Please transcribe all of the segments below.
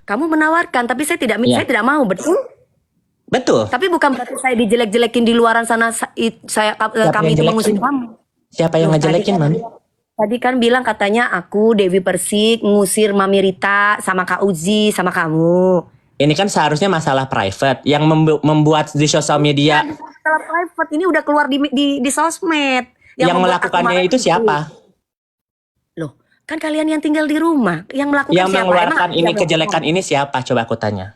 Kamu menawarkan, tapi saya Iya, tidak mau, betul? betul. Tapi bukan berarti saya dijelek-jelekin di luaran sana, Siapa yang kami itu mengusir jelekin? kamu. Siapa yang Loh, ngejelekin, Mami? tadi kan bilang katanya aku Dewi Persik ngusir Mami Rita sama Kak Uzi sama kamu. Ini kan seharusnya masalah private yang membuat di sosial Ya, media. di masalah private ini udah keluar di sosmed yang Yang membuat aku marah melakukannya itu itu. siapa? Loh, kan kalian yang tinggal di rumah, yang melakukan Yang siapa? Emang mengeluarkan aku ini yang melakukan? kejelekan ini siapa? Coba aku tanya.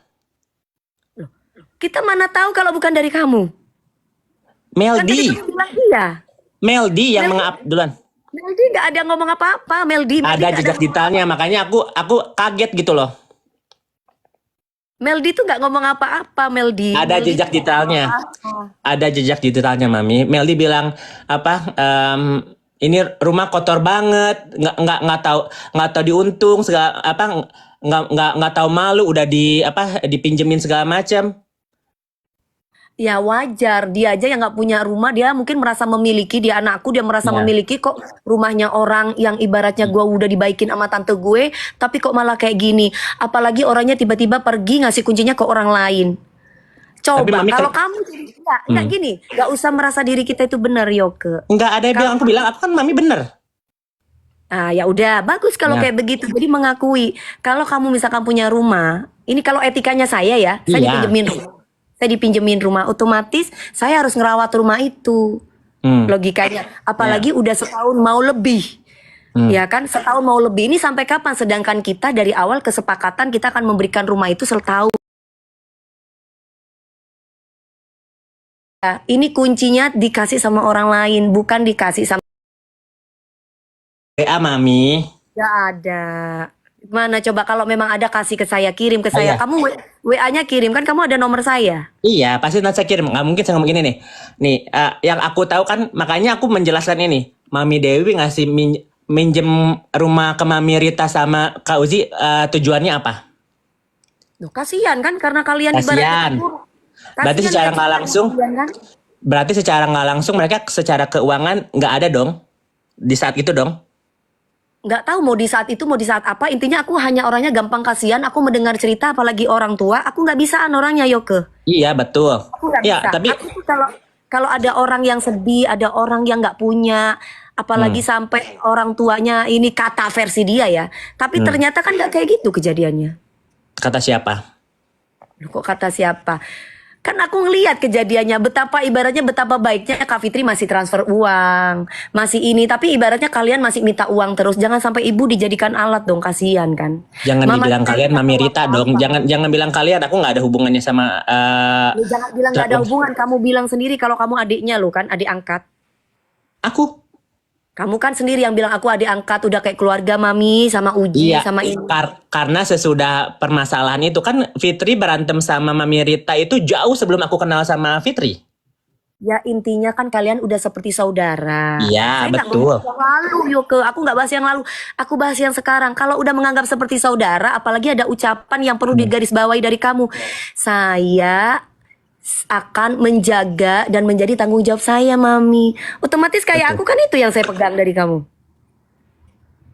Loh, kita mana tahu kalau bukan dari kamu? Kan tadi Meldi. kamu bilang iya. Meldi yang Meldi, mengap duluan. Meldi nggak ada ngomong apa-apa. Meldi Ada nggak ada jejak ngomong detailnya, apa-apa. makanya aku kaget gitu loh. Meldi tuh nggak ngomong apa-apa, Meldi. Ada Meldi jejak tuh nggak ngomong detailnya. apa-apa. Ada jejak detailnya, Mami. Meldi bilang apa? Ini rumah kotor banget, nggak tahu diuntung segala apa, nggak tahu malu, udah dipinjemin segala macam. Ya wajar, dia aja yang nggak punya rumah, dia mungkin merasa memiliki, dia anakku, dia merasa Ya. memiliki kok rumahnya orang yang ibaratnya gue udah dibaikin sama tante gue, tapi kok malah kayak gini. Apalagi orangnya tiba-tiba pergi ngasih kuncinya ke orang lain. Tapi Coba, Mami kalau kamu jadi, enggak Hmm. gini, nggak usah merasa diri kita itu benar, Yoke. Nggak ada yang bilang, Kalau aku bilang, aku kan Mami bener. ya udah, bagus kalau Ya. kayak begitu. Jadi mengakui kalau kamu misalkan punya rumah, ini kalau etikanya saya ya, saya Iya. dipinjemin rumah. Saya dipinjemin rumah, otomatis saya harus ngerawat rumah itu. Hmm. Logikanya, apalagi udah setahun mau lebih. Hmm. Ya kan, setahun mau lebih ini sampai kapan? Sedangkan kita dari awal kesepakatan kita akan memberikan rumah itu setahun. Ya, ini kuncinya dikasih sama orang lain, bukan dikasih sama. WA Mami. Gak ada. Mana coba kalau memang ada kasih ke saya, kirim ke saya. Iya. Kamu WA-nya kirim kan, kamu ada nomor saya. Iya, pasti nanti saya kirim. Nggak mungkin saya ngomong gini nih. Nih, yang aku tahu kan, makanya aku menjelaskan ini. Mami Dewi ngasih minjem rumah ke Mami Rita sama Kak Uzi, tujuannya apa? Loh, kasihan kan karena kalian ibaratnya Kasihan. buruk. Berarti Kasihan secara kayak nggak kita langsung, kasihan kan? berarti secara nggak langsung mereka secara keuangan nggak ada dong di saat itu dong. Nggak tahu mau di saat itu mau di saat apa, intinya aku hanya orangnya gampang kasihan, aku mendengar cerita apalagi orang tua, aku nggak bisaan orangnya, Yoke. Iya betul. Aku nggak Ya bisa. tapi Aku tuh kalau kalau ada orang yang sedih, ada orang yang nggak punya, apalagi sampai orang tuanya ini kata versi dia ya. Tapi ternyata kan nggak kayak gitu kejadiannya. kata siapa? Loh, kok kata siapa? Kan aku ngelihat kejadiannya, betapa ibaratnya betapa baiknya Kak Fitri masih transfer uang, masih ini, tapi ibaratnya kalian masih minta uang terus. Jangan sampai ibu dijadikan alat dong, kasihan kan. Jangan Mama dibilang kita kalian nggak Mami tahu Rita dong. apa-apa. Jangan bilang kalian. Aku nggak ada hubungannya sama. Lu jangan bilang nggak ada hubungan, kamu bilang sendiri kalau kamu adiknya lo kan, adik angkat. Aku. Kamu kan sendiri yang bilang aku adik angkat, udah kayak keluarga Mami sama Uji Iya, sama ini. karena sesudah permasalahan itu kan Fitri berantem sama Mami Rita itu jauh sebelum aku kenal sama Fitri. Ya intinya kan kalian udah seperti saudara. Iya, Saya nggak betul. membahas yang lalu, Yoke. Aku nggak bahas yang lalu. Aku bahas yang sekarang. Kalau udah menganggap seperti saudara, apalagi ada ucapan yang perlu digarisbawahi dari kamu. Saya akan menjaga dan menjadi tanggung jawab saya, Mami. Otomatis kayak aku kan itu yang saya pegang dari kamu.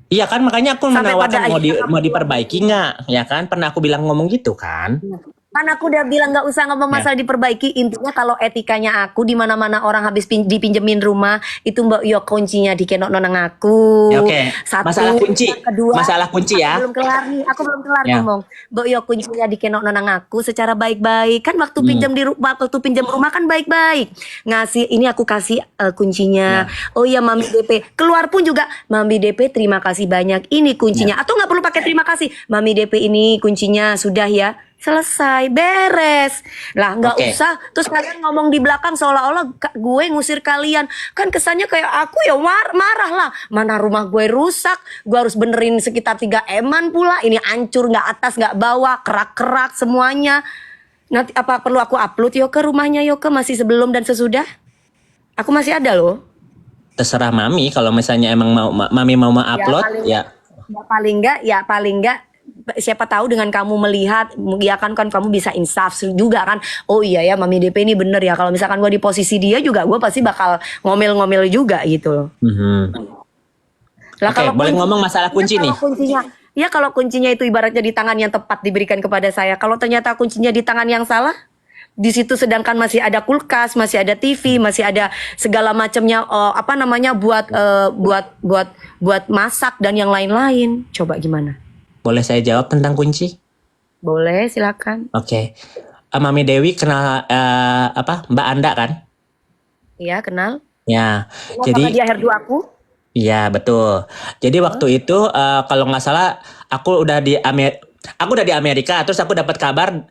Iya kan, makanya aku Sampai pada menawarkan mau akhirnya kamu mau diperbaiki nggak, ya kan? Pernah aku bilang ngomong gitu kan? kan aku udah bilang nggak usah ngomong masalah diperbaiki. Intinya kalau etikanya aku di mana-mana orang habis dipinjemin rumah itu Mbak Yo kuncinya dikenok nonang aku. Ya, oke. Satu, Masalah kunci. yang kedua. Masalah kunci ya. Belum kelar nih, aku belum kelar Ya. ngomong. Mbak Yo kuncinya dikenok nonang aku secara baik-baik. Kan waktu pinjam di rumah, waktu pinjam rumah kan baik-baik. Ngasih ini aku kasih kuncinya. Oh iya Mami DP. Keluar pun juga Mami DP terima kasih banyak. Ini kuncinya. Atau nggak perlu pakai terima kasih. Mami DP ini kuncinya sudah ya. Selesai, beres. Lah nggak Oke. usah terus kalian ngomong di belakang seolah-olah gue ngusir kalian. Kan kesannya kayak aku ya marah lah. Mana rumah gue rusak, gue harus benerin sekitar 3 M-an pula. Ini hancur, nggak atas nggak bawah, kerak-kerak semuanya. Nanti apa perlu aku upload Yoke rumahnya Yoke masih sebelum dan sesudah? Aku masih ada loh. Terserah Mami kalau misalnya emang Mami mau upload ya. Ya paling enggak siapa tahu dengan kamu melihat ya kan kamu bisa insaf juga kan. Oh iya ya Mami DP ini bener ya, kalau misalkan gue di posisi dia juga gue pasti bakal ngomel-ngomel juga gitu loh. Mhm. Lah Oke, boleh ngomong masalah kunci nih. kuncinya Ya kalau kuncinya itu ibaratnya di tangan yang tepat diberikan kepada saya. Kalau ternyata kuncinya di tangan yang salah, di situ sedangkan masih ada kulkas, masih ada TV, masih ada segala macamnya apa namanya buat masak dan yang lain-lain. Coba gimana? Boleh saya jawab tentang kunci? Boleh, silakan. Oke. Mami Dewi kenal Mbak Anda kan? Iya, kenal. Ya. Kenal Jadi sama dia herdu aku. iya betul. Jadi waktu itu kalau nggak salah aku udah di Amerika, terus aku dapat kabar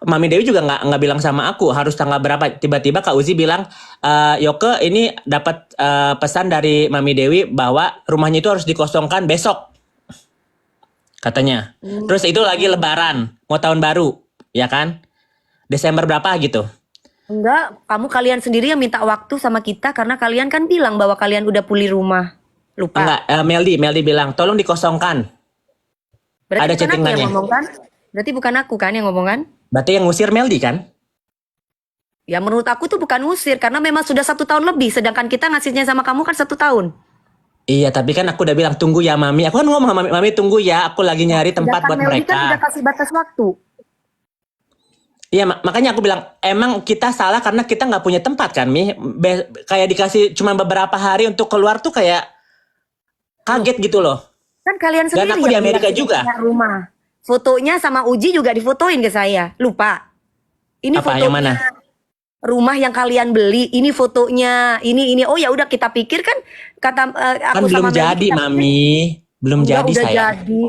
Mami Dewi juga nggak bilang sama aku harus tanggal berapa. Tiba-tiba Kak Uzi bilang, Yoke ini dapat pesan dari Mami Dewi bahwa rumahnya itu harus dikosongkan besok, katanya. Terus itu lagi Lebaran, mau tahun baru, ya kan? Desember berapa gitu? Enggak, kalian sendiri yang minta waktu sama kita karena kalian kan bilang bahwa kalian udah pulih rumah. Lupa. Enggak, Meldi bilang tolong dikosongkan. Berarti Ada bukan aku yang chattingannya. ngomong kan? Berarti bukan aku kan yang ngomong kan? Berarti yang ngusir Meldi kan? Ya menurut aku tuh bukan usir karena memang sudah 1 tahun lebih, sedangkan kita ngasihnya sama kamu kan 1 tahun. Iya, tapi kan aku udah bilang tunggu ya Mami. Aku kan ngomong sama Mami, tunggu ya. Aku lagi nyari tempat Sedangkan buat Melody kan udah mereka. kasih batas waktu. Iya, makanya aku bilang emang kita salah karena kita nggak punya tempat kan, Mi. Kayak dikasih cuma beberapa hari untuk keluar tuh kayak kaget gitu loh. Kan kalian Dan sendiri aku di yang Amerika bilang juga. punya rumah. Fotonya sama Uji juga difotoin ke saya. Lupa. Ini Apa fotonya yang mana? rumah yang kalian beli. Ini fotonya. Ini. Oh ya udah kita pikir kan kata Kan aku belum sama Melody jadi, kita pikir, Mami. Belum enggak, jadi udah sayang. jadi.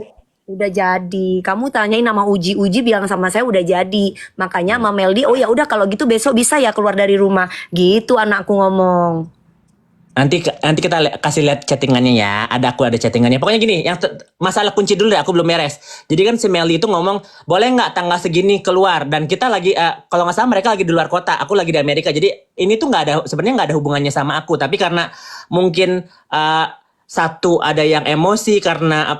Udah jadi. Kamu tanyain nama Uji. Uji bilang sama saya udah jadi. Makanya sama Melody, oh ya udah kalau gitu besok bisa ya keluar dari rumah. Gitu anakku ngomong. Nanti kita kasih lihat chattingannya ya. Aku ada chattingannya. Pokoknya gini, yang masalah kunci dulu deh, aku belum beres. Jadi kan si Melly itu ngomong, boleh nggak tanggal segini keluar? Dan kita lagi, kalau nggak salah mereka lagi di luar kota, aku lagi di Amerika. Jadi ini tuh sebenarnya nggak ada hubungannya sama aku. Tapi karena mungkin satu ada yang emosi karena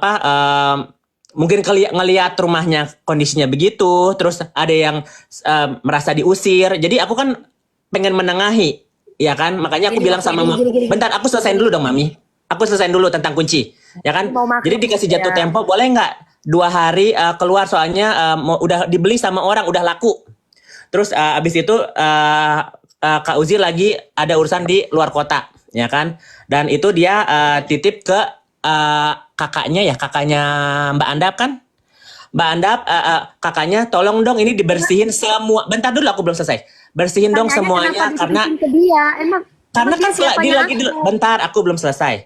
mungkin ngelihat rumahnya kondisinya begitu, terus ada yang merasa diusir. Jadi aku kan pengen menengahi. Ya kan, makanya aku bilang sama Gini. bentar aku selesaiin dulu dong Mami. Aku selesaiin dulu tentang kunci, ya kan? Mau makan, Jadi dikasih jatuh ya. tempo, boleh nggak 2 hari keluar soalnya udah dibeli sama orang, udah laku. Terus abis itu Kak Uzi lagi ada urusan di luar kota, ya kan? Dan itu dia titip ke kakaknya Mbak Andap kan? Mbak Andap, kakaknya tolong dong ini dibersihin semua. Bentar dulu aku belum selesai. Bersihin dong Tanyanya semuanya kenapa karena dititipin ke dia? Emang kan dia siapanya lagi aku? bentar aku belum selesai.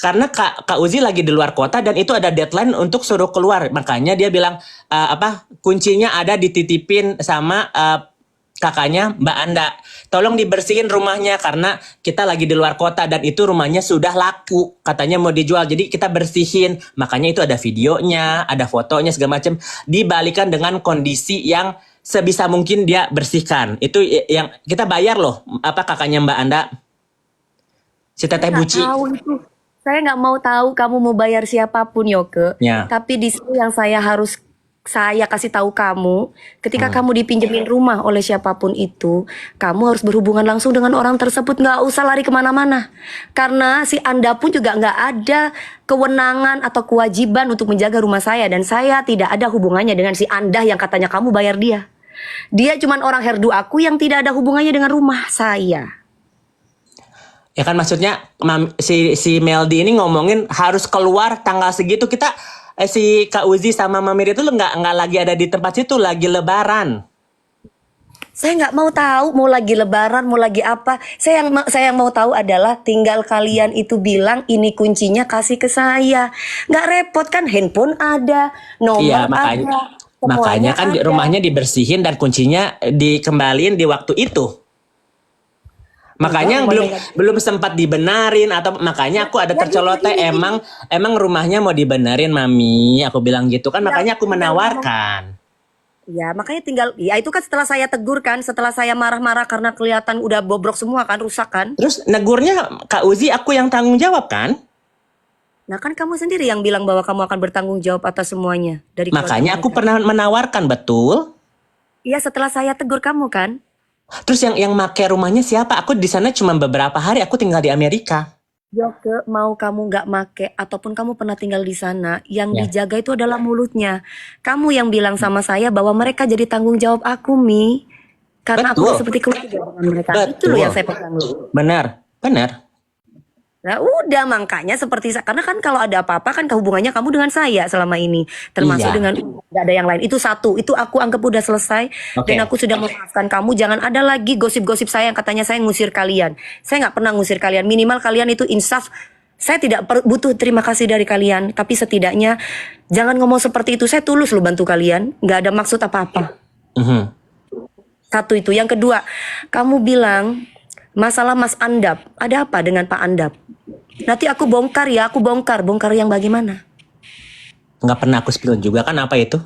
Karena Kak Uzi lagi di luar kota dan itu ada deadline untuk suruh keluar. Makanya dia bilang kuncinya ada dititipin sama kakaknya Mbak Anda. Tolong dibersihin rumahnya karena kita lagi di luar kota dan itu rumahnya sudah laku. Katanya mau dijual. Jadi kita bersihin. Makanya itu ada videonya, ada fotonya segala macam. Dibalikan dengan kondisi yang sebisa mungkin dia bersihkan. Itu yang kita bayar loh. Kakaknya Mbak Anda? Si Teteh Nggak Buci. tahu itu. Saya nggak mau tahu kamu mau bayar siapapun Yoke. Ya. Tapi di sini yang saya kasih tahu kamu, ketika kamu dipinjemin rumah oleh siapapun itu, kamu harus berhubungan langsung dengan orang tersebut, nggak usah lari kemana-mana. Karena si Anda pun juga nggak ada kewenangan atau kewajiban untuk menjaga rumah saya, dan saya tidak ada hubungannya dengan si Anda yang katanya kamu bayar dia. Dia cuman orang herdu aku yang tidak ada hubungannya dengan rumah saya. Ya kan maksudnya si Meldi ini ngomongin harus keluar tanggal segitu. Kita si Kak Uzi sama Mamir itu nggak lagi ada di tempat situ, lagi Lebaran. Saya nggak mau tahu mau lagi Lebaran mau lagi apa. Saya yang mau tahu adalah tinggal kalian itu bilang ini kuncinya kasih ke saya. Nggak repot kan, handphone ada, nomor Iya ada, makanya semuanya kan ada. rumahnya dibersihin dan kuncinya dikembaliin di waktu itu. Makanya belum sempat dibenarin atau makanya aku ada tercolotnya emang rumahnya mau dibenerin Mami. Aku bilang gitu kan, makanya aku menawarkan. Ya makanya ya itu kan setelah saya tegur kan, setelah saya marah-marah karena kelihatan udah bobrok semua kan, rusak kan. Terus negurnya Kak Uzi aku yang tanggung jawab kan? Nah kan kamu sendiri yang bilang bahwa kamu akan bertanggung jawab atas semuanya dari Makanya aku keluarga pernah menawarkan, betul? Iya setelah saya tegur kamu kan. Terus yang make rumahnya siapa? Aku di sana cuma beberapa hari, aku tinggal di Amerika. Yoke, mau kamu nggak make ataupun kamu pernah tinggal di sana, yang Ya, dijaga itu adalah mulutnya. Kamu yang bilang sama saya bahwa mereka jadi tanggung jawab aku, Mi. Karena aku udah betul, seperti keluarga dengan mereka. Itu loh yang betul, saya pegang loh. benar, benar. Nah, udah makanya seperti karena kan kalau ada apa-apa kan hubungannya kamu dengan saya selama ini, termasuk Iya, dengan nggak ada yang lain. Itu satu, itu aku anggap udah selesai dan oke. aku sudah memaafkan kamu. Jangan ada lagi gosip-gosip saya yang katanya saya ngusir kalian. Saya nggak pernah ngusir kalian. Minimal kalian itu insaf. Saya tidak butuh terima kasih dari kalian, tapi setidaknya jangan ngomong seperti itu. Saya tulus loh bantu kalian, nggak ada maksud apa-apa. Mhm. Satu itu. Yang kedua, kamu bilang masalah Mas Andap. Ada apa dengan Pak Andap? Nanti aku bongkar ya, aku bongkar. Bongkar yang bagaimana? Nggak pernah aku spill juga kan apa itu?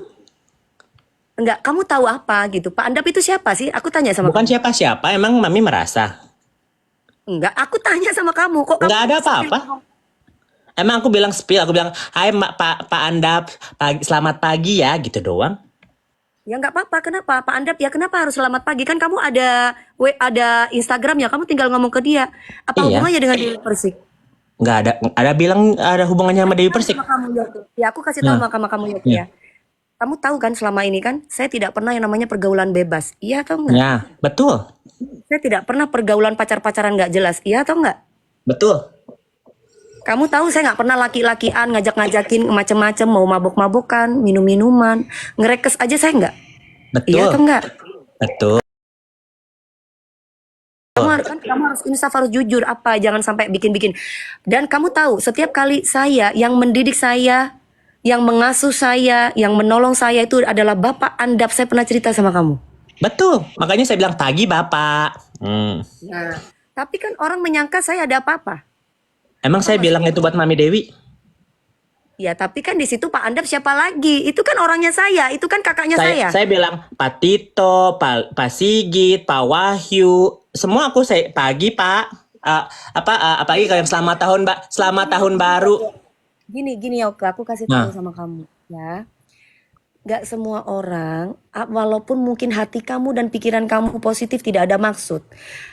Enggak, kamu tahu apa gitu. Pak Andap itu siapa sih? Aku tanya sama Bukan kamu. siapa-siapa, emang Mami merasa. Enggak, aku tanya sama kamu. Kok kamu Nggak ada apa-apa. Emang aku bilang spill, aku bilang, hai Pak Andap, selamat pagi ya, gitu doang. Ya nggak apa-apa. Kenapa? Pak Andap ya kenapa harus selamat pagi? Kan kamu ada Instagramnya. Kamu tinggal ngomong ke dia. Apa Iya, hubungannya dengan Dewi Persik? nggak ada bilang ada hubungannya sama Dewi Tahu Persik. sama kamu Yoke. Ya aku kasih tahu Nah, sama kamu Yoke ya, ya. Kamu tahu kan selama ini kan saya tidak pernah yang namanya pergaulan bebas. Iya atau enggak? ya, betul, Saya tidak pernah pergaulan pacar-pacaran nggak jelas. Iya atau enggak? betul, Kamu tahu saya nggak pernah laki-lakian ngajak-ngajakin macem-macem mau mabuk-mabukan, minum-minuman, ngerekes aja saya nggak. Iya atau betul, enggak? betul. Kamu harus insaf harus jujur apa jangan sampai bikin-bikin. Dan kamu tahu setiap kali saya yang mendidik saya, yang mengasuh saya, yang menolong saya itu adalah Bapak Andap. Saya pernah cerita sama kamu. Betul, makanya saya bilang pagi Bapak. Nah, tapi kan orang menyangka saya ada apa-apa. Emang Tahu saya nggak sih? bilang itu buat Mami Dewi? Ya, tapi kan di situ Pak Andap siapa lagi? Itu kan orangnya saya, itu kan kakaknya Saya saya. saya bilang Pak Tito, Pak Sigit, Pak Wahyu, semua aku saya pagi Pak. Apalagi kalian selamat tahun Mbak, selamat Gini, tahun gini, baru. gini, Yoke, aku kasih tahu Nah, sama kamu, ya. Gak semua orang, walaupun mungkin hati kamu dan pikiran kamu positif, tidak ada maksud.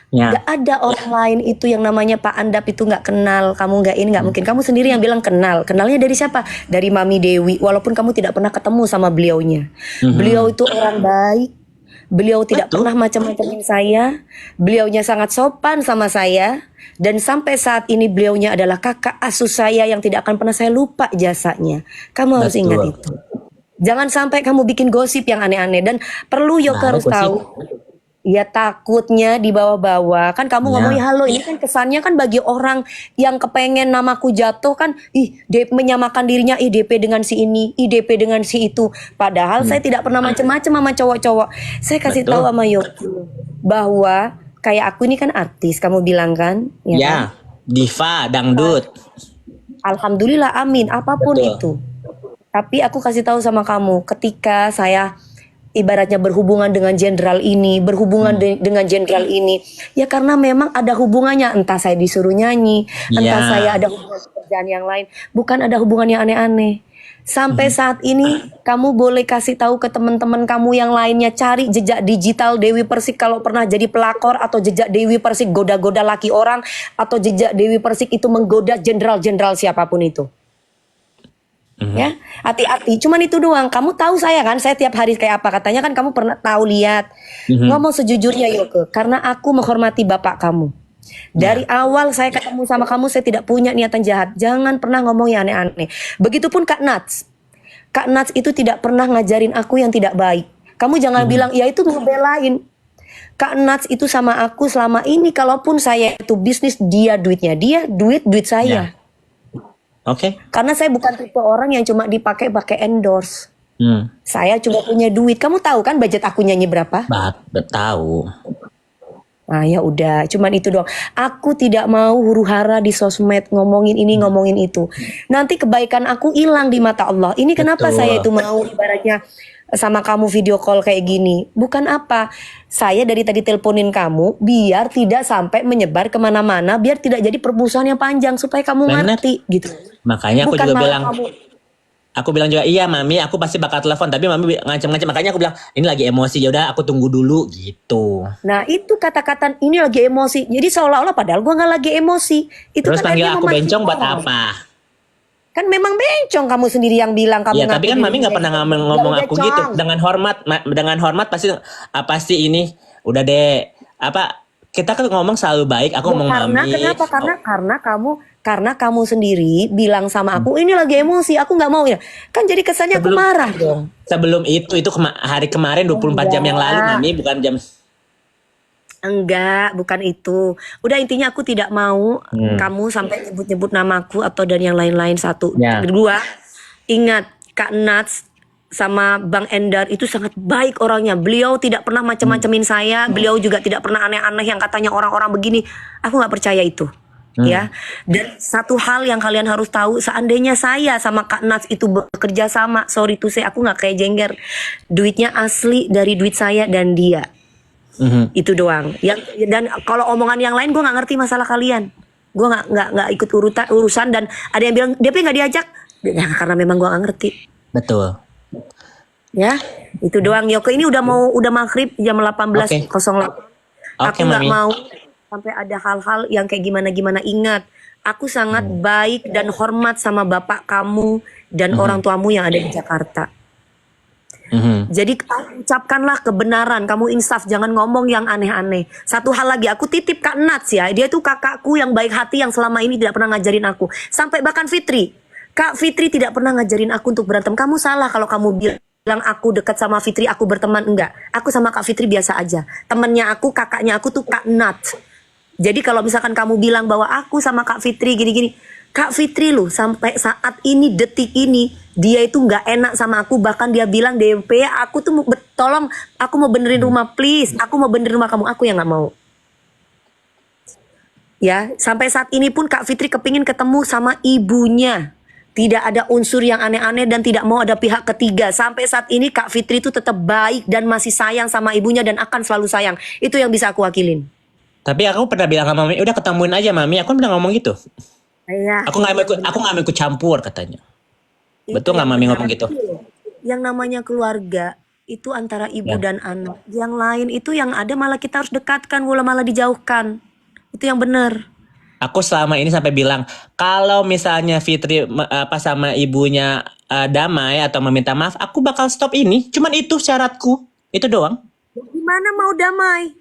Gak ya, ada orang lain itu yang namanya Pak Andap itu nggak kenal, kamu nggak ini nggak mungkin. Kamu sendiri yang bilang kenal. Kenalnya dari siapa? Dari Mami Dewi. Walaupun kamu tidak pernah ketemu sama beliaunya. Beliau mhm. itu orang baik. Beliau tidak Betul, pernah macam-macamin saya. Beliaunya sangat sopan sama saya. Dan sampai saat ini beliaunya adalah kakak asuh saya yang tidak akan pernah saya lupa jasanya. Kamu harus ingat betul. itu. Jangan sampai kamu bikin gosip yang aneh-aneh. Dan perlu Nggak Yoka ada harus gosip. tahu. Ya takutnya dibawa-bawa. Kan kamu ngomongnya Ya, halo. Ini kan kesannya kan bagi orang yang kepengen namaku jatuh kan. Ih, menyamakan dirinya. Ih, DP dengan si ini. Ih, DP dengan si itu. Padahal saya hmm, tidak pernah macem-macem sama cowok-cowok. Saya kasih tahu betul. sama Yoki. Bahwa kayak aku ini kan artis. Kamu bilang kan. Ya kan? Ya, diva, dangdut. Alhamdulillah amin. Apapun Betul. itu. Tapi aku kasih tahu sama kamu, ketika saya ibaratnya berhubungan dengan jenderal ini, berhubungan Hmm. dengan jenderal ini, ya karena memang ada hubungannya. Entah saya disuruh nyanyi, entah saya Ya, ada hubungan pekerjaan yang lain, bukan ada hubungan yang aneh-aneh. Sampai mhm. saat ini, kamu boleh kasih tahu ke teman-teman kamu yang lainnya, cari jejak digital Dewi Persik kalau pernah jadi pelakor, atau jejak Dewi Persik goda-goda laki orang, atau jejak Dewi Persik itu menggoda jenderal-jenderal siapapun itu. Mhm. Ya, hati-hati. Cuman itu doang. Kamu tahu saya kan, saya tiap hari kayak apa. Katanya kan kamu pernah tahu lihat. Mhm. Ngomong sejujurnya Yoke, karena aku menghormati bapak kamu. Dari Ya, awal saya ketemu sama kamu, saya tidak punya niatan jahat. Jangan pernah ngomong yang aneh-aneh. Begitupun Kak Nats. Kak Nats itu tidak pernah ngajarin aku yang tidak baik. Kamu jangan mhm. bilang, ya itu ngebelain. Kak Nats itu sama aku selama ini, kalaupun saya itu bisnis, dia duitnya. Dia duit saya. Ya, oke. Karena saya bukan tipe orang yang cuma dipakai endorse. Hmm. Saya cuma punya duit. Kamu tahu kan budget aku nyanyi berapa? Tahu. Nah ya udah, cuman itu doang. Aku tidak mau huru hara di sosmed ngomongin ini ngomongin itu. Nanti kebaikan aku hilang di mata Allah. Ini kenapa saya itu Betul. mau ibaratnya sama kamu video call kayak gini? Bukan apa? Saya dari tadi teleponin kamu biar tidak sampai menyebar kemana-mana, biar tidak jadi permusuhan yang panjang supaya kamu Benar. ngerti gitu. Makanya aku Bukan juga malah bilang, kamu Aku bilang juga iya mami, aku pasti bakal telepon. Tapi mami ngancam-ngancam, makanya aku bilang ini lagi emosi, ya udah aku tunggu dulu gitu. Nah itu kata-kata ini lagi emosi. Jadi seolah-olah padahal gue nggak lagi emosi. Itu Terus kan panggil akhirnya aku memancing bencong buat orang. apa? Kan memang bencong kamu sendiri yang bilang Iya, kamu tapi ngaku kan diri mami nggak pernah bencong. Ya ngomong udah aku gitu cong. dengan hormat, dengan hormat pasti apa sih ini udah deh apa kita kan ngomong selalu baik. Aku Ya ngomong karena mami. kenapa? Oh, Karena kamu sendiri bilang sama aku ini lagi emosi, aku nggak mau ya. Kan jadi kesannya aku sebelum marah dong. sebelum itu hari kemarin 24 jam yang lalu Enggak. mami, bukan jam. Enggak, bukan itu. Udah intinya aku tidak mau Hmm. kamu sampai nyebut-nyebut namaku atau dan yang lain-lain satu. Ya. Kedua, ingat Kak Nats sama Bang Endar itu sangat baik orangnya. Beliau tidak pernah Hmm. macam-macamin saya. Beliau juga tidak pernah aneh-aneh yang katanya orang-orang begini. Aku nggak percaya itu. Hmm. Ya, dan satu hal yang kalian harus tahu, seandainya saya sama Kak Nats itu bekerja sama, sorry to say, aku nggak kayak jengger. Duitnya asli dari duit saya dan dia. Mhm. Itu doang. Dan kalau omongan yang lain gue nggak ngerti masalah kalian. Gue nggak ikut urusan dan ada yang bilang DP nggak diajak. Ya, karena memang gue nggak ngerti. Betul. Ya, itu doang. Yoko ini udah maghrib jam Oke. 18.08. Aku Oke, nggak mami. mau sampai ada hal-hal yang kayak gimana-gimana. Ingat, aku sangat baik dan hormat sama bapak kamu dan orang tuamu yang ada di Jakarta. Mhm. Jadi ucapkanlah kebenaran, kamu insaf, jangan ngomong yang aneh-aneh. Satu hal lagi, aku titip Kak Nats ya, dia tuh kakakku yang baik hati yang selama ini tidak pernah ngajarin aku. Sampai bahkan Fitri, Kak Fitri tidak pernah ngajarin aku untuk berantem. Kamu salah kalau kamu bilang aku dekat sama Fitri, aku berteman. Enggak, aku sama Kak Fitri biasa aja. Temennya aku, kakaknya aku tuh Kak Nats. Jadi kalau misalkan kamu bilang bahwa aku sama Kak Fitri gini-gini, Kak Fitri loh sampai saat ini detik ini dia itu nggak enak sama aku, bahkan dia bilang DP aku tuh tolong aku mau benerin rumah please, aku mau benerin rumah kamu, aku yang nggak mau. Ya sampai saat ini pun Kak Fitri kepingin ketemu sama ibunya. Tidak ada unsur yang aneh-aneh dan tidak mau ada pihak ketiga. Sampai saat ini Kak Fitri itu tetap baik dan masih sayang sama ibunya dan akan selalu sayang. Itu yang bisa aku wakilin. Tapi aku pernah bilang sama mami, udah ketemuin aja mami. Aku pernah ngomong gitu. Ya, Aku nggak mau ikut campur katanya. itu Betul nggak yang mami benar. ngomong gitu? Yang namanya keluarga itu antara ibu Ya. dan anak. Yang lain itu yang ada malah kita harus dekatkan, malah dijauhkan. Itu yang benar. Aku selama ini sampai bilang kalau misalnya Fitri apa sama ibunya damai atau meminta maaf, aku bakal stop ini. Cuman itu syaratku. Itu doang. Gimana mau damai?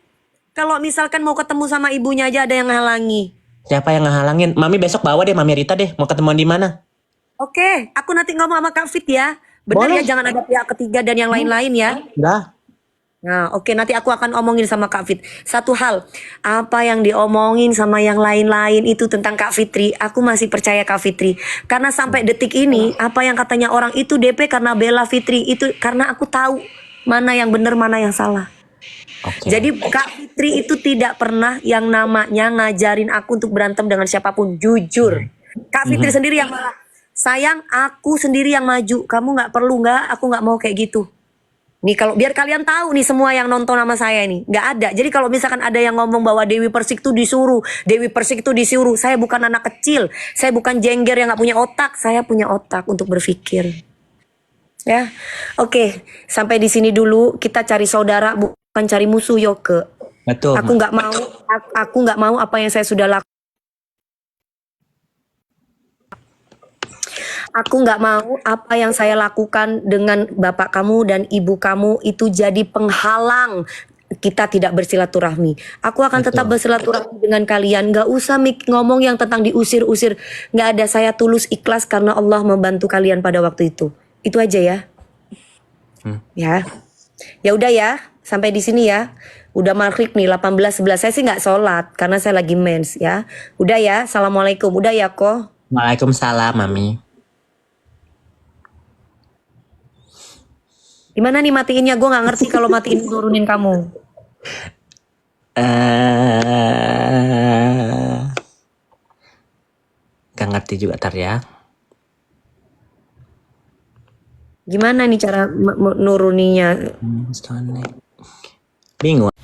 Kalau misalkan mau ketemu sama ibunya aja ada yang halangi. Siapa yang ngehalangin? Mami besok bawa deh Mami Rita deh. Mau ketemuan di mana? Oke, aku nanti ngomong sama Kak Fit ya. Benar ya, Boleh. jangan ada pihak ketiga dan yang lain-lain ya. Udah. Nah, oke, nanti aku akan omongin sama Kak Fit. Satu hal, apa yang diomongin sama yang lain-lain itu tentang Kak Fitri, aku masih percaya Kak Fitri. Karena sampai detik ini, apa yang katanya orang itu DP karena bela Fitri, itu karena aku tahu mana yang benar, mana yang salah. Oke. Jadi Kak Fitri itu tidak pernah yang namanya ngajarin aku untuk berantem dengan siapapun, jujur. Kak Fitri sendiri yang malah, sayang aku sendiri yang maju, kamu nggak perlu, nggak, aku nggak mau kayak gitu. Nih kalau biar kalian tahu nih semua yang nonton sama saya nih, nggak ada. Jadi kalau misalkan ada yang ngomong bahwa Dewi Persik tuh disuruh, Dewi Persik tuh disuruh, saya bukan anak kecil, saya bukan jengger yang nggak punya otak, saya punya otak untuk berpikir. Ya, oke, sampai di sini dulu kita cari saudara bukan cari musuh Yoke. Betul. Aku nggak mau, aku nggak mau apa yang saya sudah lakukan. Aku nggak mau apa yang saya lakukan dengan bapak kamu dan ibu kamu itu jadi penghalang kita tidak bersilaturahmi. Aku akan tetap bersilaturahmi dengan kalian. Nggak usah ngomong yang tentang diusir-usir. Nggak ada, saya tulus ikhlas karena Allah membantu kalian pada waktu itu. Itu aja ya. Ya. Ya udah ya, sampai di sini ya. Udah maghrib nih 18.11. Saya sih nggak sholat karena saya lagi mens ya. Udah ya, assalamualaikum. Udah ya kok. Waalaikumsalam Mami. Gimana nih matiinnya? Gue nggak ngerti kalau matiin turunin kamu. Gak ngerti juga tar ya. Gimana nih cara nuruninya? Bingung.